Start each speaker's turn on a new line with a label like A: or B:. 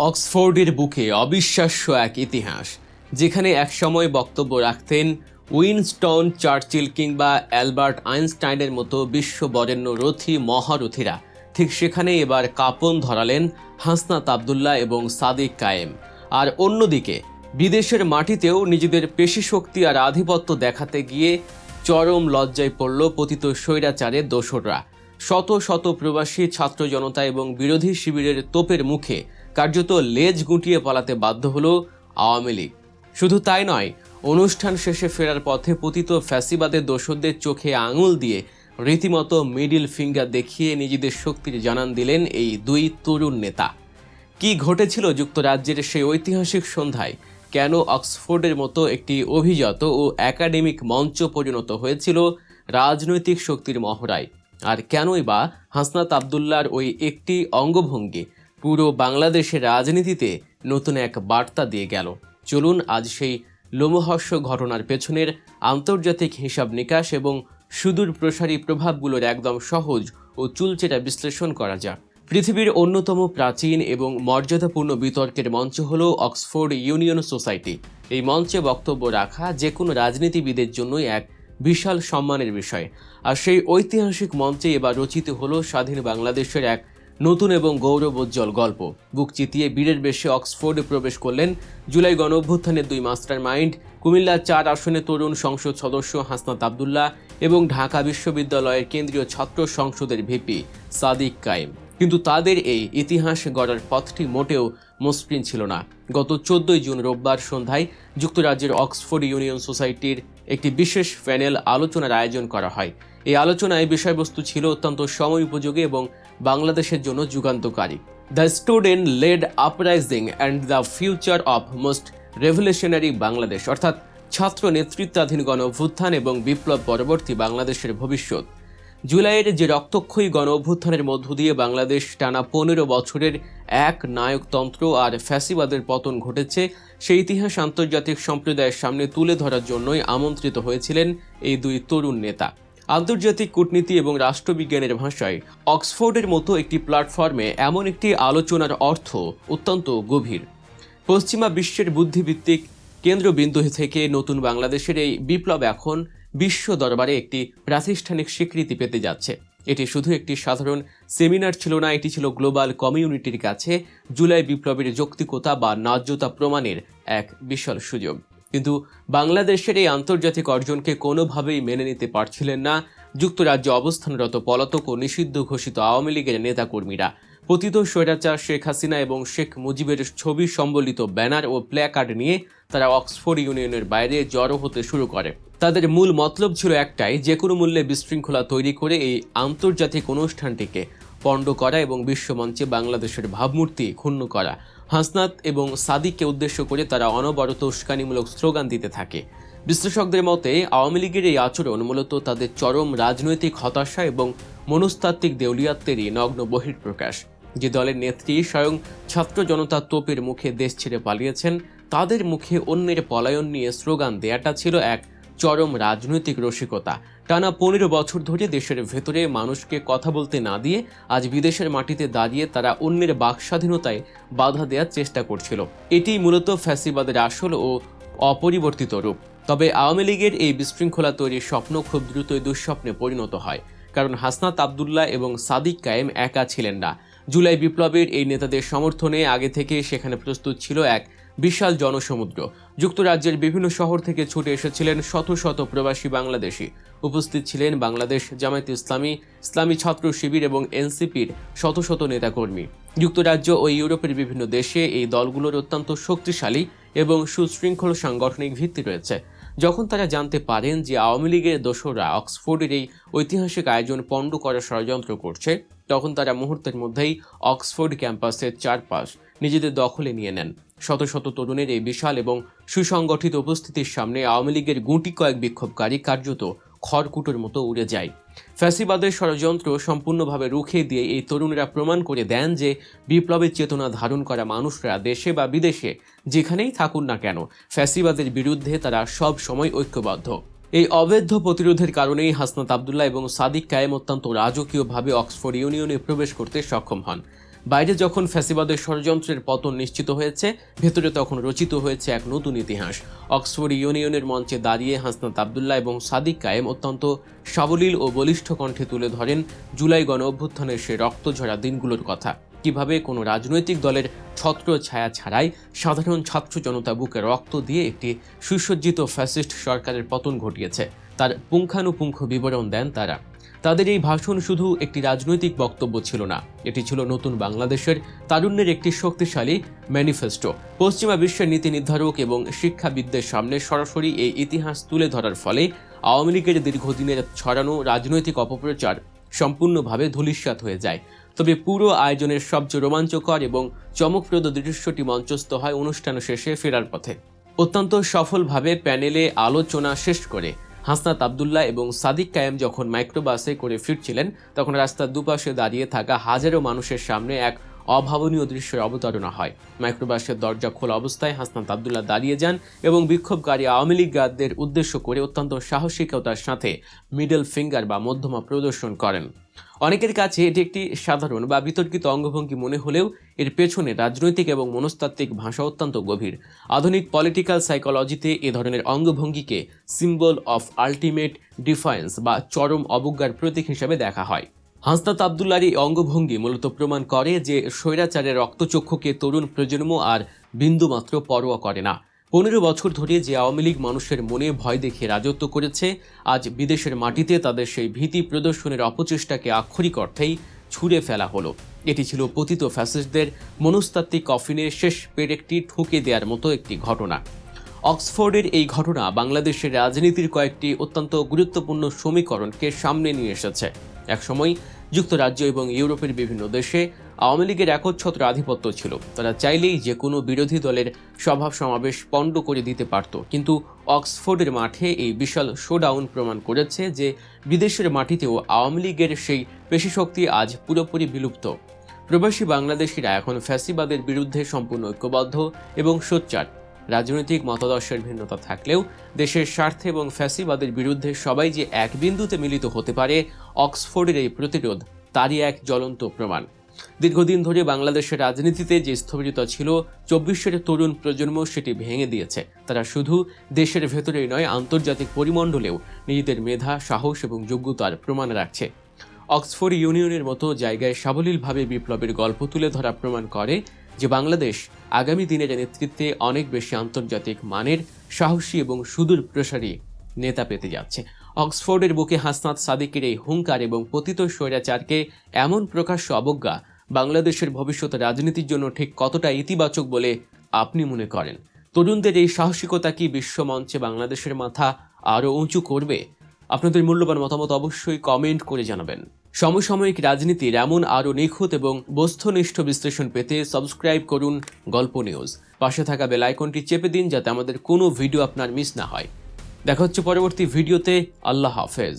A: অক্সফোর্ডের বুকে অবিশ্বাস্য এক ইতিহাস, যেখানে একসময় বক্তব্য রাখতেন উইনস্টন চার্চিল কিংবা অ্যালবার্ট আইনস্টাইনের মতো বিশ্ববরেণ্য রথী মহারথীরা, ঠিক সেখানে এবার কাঁপন ধরালেন হাসনাত আবদুল্লাহ এবং সাদিক কায়েম। আর অন্যদিকে বিদেশের মাটিতেও নিজেদের পেশিশক্তি আর আধিপত্য দেখাতে গিয়ে চরম লজ্জায় পড়ল পতিত স্বৈরাচারের দোসররা। শত শত প্রবাসী ছাত্র জনতা এবং বিরোধী শিবিরের তোপের মুখে কার্যত লেজ গুটিয়ে পালাতে বাধ্য হলো আওয়ামী লীগ। শুধু তাই নয়, অনুষ্ঠান শেষে ফেরার পথে পতিত ফ্যাসিবাদের দোসরদের চোখে আঙুল দিয়ে রীতিমতো মিডিল ফিঙ্গার দেখিয়ে নিজেদের শক্তির জানান দিলেন এই দুই তরুণ নেতা। কি ঘটেছিল যুক্তরাজ্যের সেই ঐতিহাসিক সন্ধ্যায়? কেন অক্সফোর্ডের মতো একটি অভিজাত ও একাডেমিক মঞ্চ পরিণত হয়েছিল রাজনৈতিক শক্তির মহড়ায়? আর কেনই বা হাসনাত আবদুল্লাহর ওই একটি অঙ্গভঙ্গি পুরো বাংলাদেশের রাজনীতিতে নতুন এক বার্তা দিয়ে গেল? চলুন আজ সেই লোমহর্ষ ঘটনার পেছনের আন্তর্জাতিক হিসাব নিকাশ এবং সুদূর প্রসারী প্রভাবগুলোর একদম সহজ ও চুলচেরা বিশ্লেষণ করা যাক। পৃথিবীর অন্যতম প্রাচীন এবং মর্যাদাপূর্ণ বিতর্কের মঞ্চ হল অক্সফোর্ড ইউনিয়ন সোসাইটি। এই মঞ্চে বক্তব্য রাখা যে কোনো রাজনীতিবিদের জন্যই এক বিশাল সম্মানের বিষয়। আর সেই ঐতিহাসিক মঞ্চে এবার রচিত হলো স্বাধীন বাংলাদেশের এক নতুন এবং গৌরবোজ্জ্বল গল্প। বুক চিতিয়ে বীরের বেশে অক্সফোর্ডে প্রবেশ করলেন জুলাই গণঅভ্যুত্থানের দুই মাস্টার মাইন্ড, কুমিল্লা 4 আসনে তরুণ সংসদ সদস্য হাসনাত আবদুল্লাহ এবং ঢাকা বিশ্ববিদ্যালয়ের কেন্দ্রীয় ছাত্র সংসদের ভিপি সাদিক কায়েম। কিন্তু তাদের এই ইতিহাস গড়ার পথটি মোটেও মসৃণ ছিল না। গত 14 জুন রোববার সন্ধ্যায় যুক্তরাজ্যের অক্সফোর্ড ইউনিয়ন সোসাইটির একটি বিশেষ প্যানেল আলোচনার আয়োজন করা হয়। এই আলোচনায় বিষয়বস্তু ছিল অত্যন্ত সময় উপযোগী এবং বাংলাদেশের জন্য যুগান্তকারী। The student led uprising and the future of most revolutionary Bangladesh, অর্থাৎ ছাত্র নেতৃত্বাধীন গণ অভ্যুত্থান এবং বিপ্লব পরবর্তী বাংলাদেশের ভবিষ্যৎ। জুলাইয়ের যে রক্তক্ষয়ী গণ অভ্যুত্থানের মধ্য দিয়ে বাংলাদেশ টানা 15 বছরের এক নায়কতন্ত্র আর ফ্যাসিবাদের পতন ঘটেছে, সেই ইতিহাস আন্তর্জাতিক সম্প্রদায়ের সামনে তুলে ধরার জন্যই আমন্ত্রিত হয়েছিলেন এই দুই তরুণ নেতা। আন্তর্জাতিক কূটনীতি এবং রাষ্ট্রবিজ্ঞানের ভাষায় অক্সফোর্ডের মতো একটি প্ল্যাটফর্মে এমন একটি আলোচনার অর্থ অত্যন্ত গভীর। পশ্চিমা বিশ্বের বুদ্ধিভিত্তিক কেন্দ্রবিন্দু থেকে নতুন বাংলাদেশের এই বিপ্লব এখন বিশ্ব দরবারে একটি প্রাতিষ্ঠানিক স্বীকৃতি পেতে যাচ্ছে। এটি শুধু একটি সাধারণ সেমিনার ছিল না, এটি ছিল গ্লোবাল কমিউনিটির কাছে জুলাই বিপ্লবের যৌক্তিকতা বা ন্যায্যতা প্রমাণের এক বিশাল সুযোগ। কিন্তু বাংলাদেশের এই আন্তর্জাতিক অর্জনকে কোনোভাবেই মেনে নিতে পারছিলেন না যুক্তরাজ্যে অবস্থানরত পলাতক ও নিষিদ্ধ ঘোষিত আওয়ামী লীগের নেতাকর্মীরা। পতিত স্বৈরাচার শেখ হাসিনা এবং শেখ মুজিবের ছবি সম্বলিত ব্যানার ও প্ল্যাকার্ড নিয়ে তারা অক্সফোর্ড ইউনিয়নের বাইরে জড়ো হতে শুরু করে। তাদের মূল মতলব ছিল একটাই, যে কোনো মূল্যে বিশৃঙ্খলা তৈরি করে এই আন্তর্জাতিক অনুষ্ঠানটিকে পণ্ড করা এবং বিশ্বমঞ্চে বাংলাদেশের ভাবমূর্তি ক্ষুণ্ণ করা। হাসনাত এবং সাদিককে উদ্দেশ্য করে তারা অনবরত উস্কানিমূলক স্লোগান দিতে থাকে। বিশ্লেষকদের মতে আওয়ামী লীগের এই আচরণ মূলত তাদের চরম রাজনৈতিক হতাশা এবং মনস্তাত্ত্বিক দেউলিয়াত্বেরই নগ্ন বহিঃপ্রকাশ। যে দলের নেত্রী স্বয়ং ছাত্র জনতা তোপের মুখে দেশ ছেড়ে পালিয়েছেন, তাদের মুখে অন্যের পলায়ন নিয়ে স্লোগান দেয়াটা ছিল এক চরম রাজনৈতিক রসিকতা। টানা 15 বছর ধরে দেশের ভেতরে মানুষকে কথা বলতে না দিয়ে আজ বিদেশের মাটিতে দাঁড়িয়ে তারা অন্যের বাক স্বাধীনতায় বাধা দেওয়ার চেষ্টা করছিল। এটি মূলত ফ্যাসিবাদের আসল ও অপরিবর্তিত রূপ। তবে আওয়ামী লীগের এই বিশৃঙ্খলা তৈরির স্বপ্ন খুব দ্রুতই দুঃস্বপ্নে পরিণত হয়, কারণ হাসনাত আবদুল্লাহ এবং সাদিক কায়েম একা ছিলেন না। জুলাই বিপ্লবের এই নেতাদের সমর্থনে আগে থেকে সেখানে প্রস্তুত ছিল এক বিশাল জনসমুদ্র। যুক্তরাজ্যের বিভিন্ন শহর থেকে ছুটে এসেছিলেন শত শত প্রবাসী বাংলাদেশি। উপস্থিত ছিলেন বাংলাদেশ জামায়াতে ইসলামী, ইসলামী ছাত্র শিবির এবং এনসিপির শত শত নেতাকর্মী। যুক্তরাজ্য ও ইউরোপের বিভিন্ন দেশে এই দলগুলোর অত্যন্ত শক্তিশালী এবং সুশৃঙ্খল সাংগঠনিক ভিত্তি রয়েছে। যখন তারা জানতে পারেন যে আওয়ামী লীগের দোসররা অক্সফোর্ডের এই ঐতিহাসিক আয়োজন পণ্ড করার ষড়যন্ত্র করছে, তখন তারা মুহূর্তের মধ্যেই অক্সফোর্ড ক্যাম্পাসের চারপাশ নিজেদের দখলে নিয়ে নেন। শত শত তরুণের এই বিশাল এবং সুসংগঠিত উপস্থিতির সামনে আওয়ামী লীগের গুটি কয়েক বিক্ষোভকারী কার্যত খড়কুটোর মতো উড়ে যায়। ফ্যাসিবাদের ষড়যন্ত্র সম্পূর্ণভাবে রুখে দিয়ে এই তরুণরা প্রমাণ করে দেন যে বিপ্লবের চেতনা ধারণ করা মানুষরা দেশে বা বিদেশে যেখানেই থাকুন না কেন, ফ্যাসিবাদের বিরুদ্ধে তারা সব সময় ঐক্যবদ্ধ। এই অবৈধ প্রতিরোধের কারণেই হাসনাত আবদুল্লাহ এবং সাদিক কায়েম অত্যন্ত রাজকীয়ভাবে অক্সফোর্ড ইউনিয়নে প্রবেশ করতে সক্ষম হন। বাইরে যখন ফ্যাসিবাদের ষড়যন্ত্রের পতন নিশ্চিত হয়েছে, ভেতরে তখন রচিত হয়েছে এক নতুন ইতিহাস। অক্সফোর্ড ইউনিয়নের মঞ্চে দাঁড়িয়ে হাসনাত আবদুল্লাহ এবং সাদিক কায়েম অত্যন্ত সাবলীল ও বলিষ্ঠ কণ্ঠে তুলে ধরেন জুলাই গণ অভ্যুত্থানের সে রক্তঝরা দিনগুলোর কথা। কিভাবে কোনো রাজনৈতিক দলের ছত্র ছায়া ছাড়াই সাধারণ ছাত্র জনতা বুকে রক্ত দিয়ে একটি সুসজ্জিত ফ্যাসিস্ট সরকারের পতন ঘটিয়েছে, তার পুঙ্খানুপুঙ্খ বিবরণ দেন তারা। তাদের এই ভাষণ শুধু একটি রাজনৈতিক বক্তব্য ছিল না, এটি ছিল নতুন বাংলাদেশের তারুণ্যের একটি শক্তিশালী ম্যানিফেস্টো। পশ্চিমা বিশ্বের নীতি নির্ধারক এবং শিক্ষাবিদদের সামনে সরাসরি এই ইতিহাস তুলে ধরার ফলে আওয়ামী লীগের দীর্ঘদিনের ছড়ানো রাজনৈতিক অপপ্রচার সম্পূর্ণভাবে ধূলিসাৎ হয়ে যায়। তবে পুরো আয়োজনের সবচেয়ে রোমাঞ্চকর এবং চমকপ্রদ দৃশ্যটি মঞ্চস্থ হয় অনুষ্ঠান শেষে ফেরার পথে। অত্যন্ত সফলভাবে প্যানেলে আলোচনা শেষ করে হাসনাত আবদুল্লাহ এবং সাদিক কায়েম যখন মাইক্রোবাসে করে ফিরছিলেন, তখন রাস্তার দুপাশে দাঁড়িয়ে থাকা হাজারো মানুষের সামনে এক অভাবনীয় দৃশ্যের অবতারণা হয়। মাইক্রোবাসের দরজা খোলা অবস্থায় হাসনাত আবদুল্লাহ দাঁড়িয়ে যান এবং বিক্ষোভকারী আওয়ামী লীগদের উদ্দেশ্য করে অত্যন্ত সাহসিকতার সাথে মিডল ফিঙ্গার বা মধ্যমা প্রদর্শন করেন। অনেকের কাছে এটি একটি সাধারণ বা বিতর্কিত অঙ্গভঙ্গি মনে হলেও এর পেছনে রাজনৈতিক এবং মনস্তাত্ত্বিক ভাষা অত্যন্ত গভীর। আধুনিক পলিটিক্যাল সাইকোলজিতে এ ধরনের অঙ্গভঙ্গিকে সিম্বল অফ আল্টিমেট ডিফায়েন্স বা চরম অবজ্ঞার প্রতীক হিসেবে দেখা হয়। হাসনাত আবদুল্লাহর এই অঙ্গভঙ্গি মূলত প্রমাণ করে যে স্বৈরাচারের রক্তচক্ষুকে তরুণ প্রজন্ম আর বিন্দুমাত্র পরোয়া করে না। 15 বছর ধরে যে আওয়ামী লীগ মানুষের মনে ভয় দেখিয়ে রাজত্ব করেছে, আজ বিদেশের মাটিতে তাদের সেই ভীতি প্রদর্শনের অপচেষ্টাকে আক্ষরিক অর্থেই ছুঁড়ে ফেলা হলো। এটি ছিল পতিত ফ্যাসিস্টদের মনস্তাত্ত্বিক কফিনে শেষ পেরেকটি ঠুকে দেওয়ার মতো একটি ঘটনা। অক্সফোর্ডের এই ঘটনা বাংলাদেশের রাজনীতির কয়েকটি অত্যন্ত গুরুত্বপূর্ণ সমীকরণকে সামনে নিয়ে এসেছে। একসময় যুক্তরাজ্য এবং ইউরোপের বিভিন্ন দেশে আওয়ামী লীগের একচ্ছত্র আধিপত্য ছিল। তারা চাইলেই যে কোনো বিরোধী দলের সভা সমাবেশ পণ্ড করে দিতে পারত, কিন্তু অক্সফোর্ডের মাঠে এই বিশাল শোডাউন প্রমাণ করেছে যে বিদেশের মাটিতেও আওয়ামী লীগের সেই পেশিশক্তি আজ পুরোপুরি বিলুপ্ত। প্রবাসী বাংলাদেশিরা এখন ফ্যাসিবাদের বিরুদ্ধে সম্পূর্ণ ঐক্যবদ্ধ এবং সোচ্চার। রাজনৈতিক মতাদর্শের ভিন্নতা থাকলেও দেশের স্বার্থে এবং ফ্যাসিবাদের বিরুদ্ধে সবাই যে এক বিন্দুতে মিলিত হতে পারে, অক্সফোর্ডের এই প্রতিরোধ তারই এক জ্বলন্ত প্রমাণ। দীর্ঘদিন ধরে বাংলাদেশের রাজনীতিতে যে স্থবিরতা ছিল, 24-এর তরুণ প্রজন্ম সেটি ভেঙে দিয়েছে। তারা শুধু দেশের ভেতরেই নয়, আন্তর্জাতিক পরিমণ্ডলেও নিজেদের মেধা, সাহস এবং যোগ্যতার প্রমাণ রাখছে। অক্সফোর্ড ইউনিয়নের মতো জায়গায় সাবলীলভাবে বিপ্লবের গল্প তুলে ধরা প্রমাণ করে যে বাংলাদেশ আগামী দিনের নেতৃত্বে অনেক বেশি আন্তর্জাতিক মানের, সাহসী এবং সুদূর প্রসারী নেতা পেতে যাচ্ছে। অক্সফোর্ডের বুকে হাসনাত সাদিকের এই হুঙ্কার এবং পতিত স্বৈরাচারকে এমন প্রকাশ্য অবজ্ঞা বাংলাদেশের ভবিষ্যৎ রাজনীতির জন্য ঠিক কতটা ইতিবাচক বলে আপনি মনে করেন? তরুণদের এই সাহসিকতা কি বিশ্বমঞ্চে বাংলাদেশের মাথা আরও উঁচু করবে? আপনাদের মূল্যবান মতামত অবশ্যই কমেন্ট করে জানাবেন। সমসাময়িক রাজনীতির এমন আরও নিখুঁত এবং বস্তুনিষ্ঠ বিশ্লেষণ পেতে সাবস্ক্রাইব করুন গল্প নিউজ। পাশে থাকা বেল আইকনটি চেপে দিন যাতে আমাদের কোনো ভিডিও আপনার মিস না হয়। দেখা হচ্ছে পরবর্তী ভিডিওতে। আল্লাহ হাফেজ।